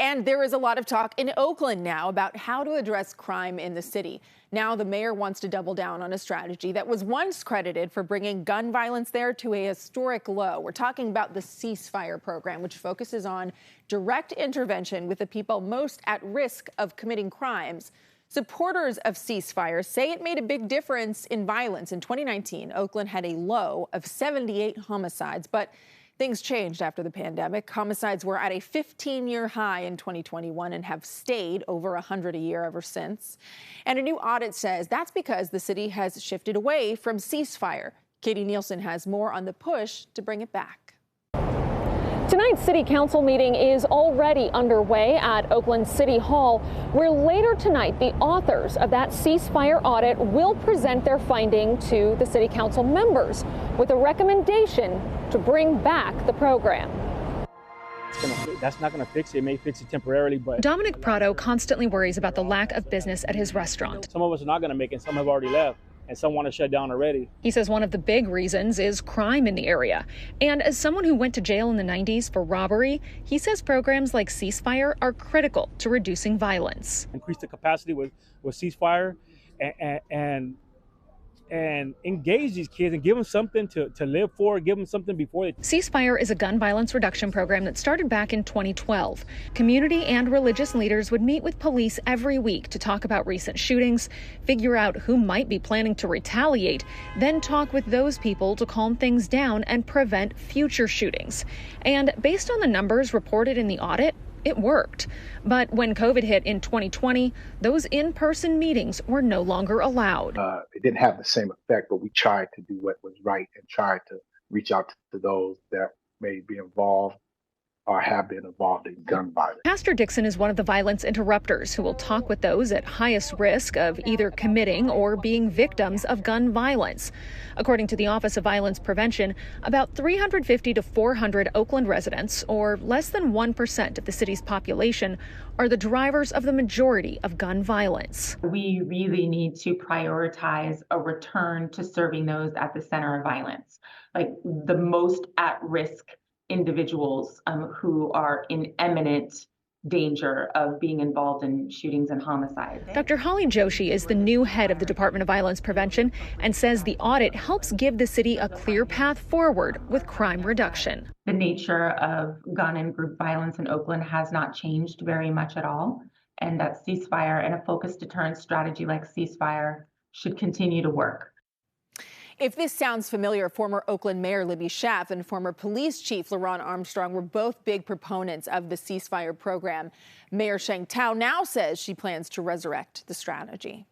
And there is a lot of talk in Oakland now about how to address crime in the city. Now the mayor wants to double down on a strategy that was once credited for bringing gun violence there to a historic low. We're talking about the Ceasefire program, which focuses on direct intervention with the people most at risk of committing crimes. Supporters of Ceasefire say it made a big difference in violence. In 2019, Oakland had a low of 78 homicides, but things changed after the pandemic. Homicides were at a 15-year high in 2021 and have stayed over 100 a year ever since. And a new audit says that's because the city has shifted away from Ceasefire. Katie Nielsen has more on the push to bring it back. Tonight's City Council meeting is already underway at Oakland City Hall, where later tonight the authors of that ceasefire audit will present their finding to the City Council members with a recommendation to bring back the program. That's not going to fix it. It may fix it temporarily, but... Dominic Prado constantly worries about the lack of business at his restaurant. Some of us are not going to make it. Some have already left. And some want to shut down already. He says one of the big reasons is crime in the area. And as someone who went to jail in the 90s for robbery, he says programs like Ceasefire are critical to reducing violence. Increase the capacity with Ceasefire and engage these kids and give them something to live for, give them something before they... Ceasefire is a gun violence reduction program that started back in 2012. Community and religious leaders would meet with police every week to talk about recent shootings, figure out who might be planning to retaliate, then talk with those people to calm things down and prevent future shootings. And based on the numbers reported in the audit, it worked. But when COVID hit in 2020, those in-person meetings were no longer allowed. It didn't have the same effect, but we tried to do what was right and tried to reach out to those that may be involved or have been involved in gun violence. Pastor Dixon is one of the violence interrupters who will talk with those at highest risk of either committing or being victims of gun violence. According to the Office of Violence Prevention, about 350 to 400 Oakland residents, or less than 1% of the city's population, are the drivers of the majority of gun violence. We really need to prioritize a return to serving those at the center of violence, like the most at risk individuals who are in imminent danger of being involved in shootings and homicide. Dr. Holly Joshi is the new head of the Department of Violence Prevention and says the audit helps give the city a clear path forward with crime reduction. The nature of gun and group violence in Oakland has not changed very much at all, and that Ceasefire and a focused deterrence strategy like Ceasefire should continue to work. If this sounds familiar, former Oakland Mayor Libby Schaaf and former Police Chief LaRon Armstrong were both big proponents of the Ceasefire program. Mayor Sheng Tao now says she plans to resurrect the strategy.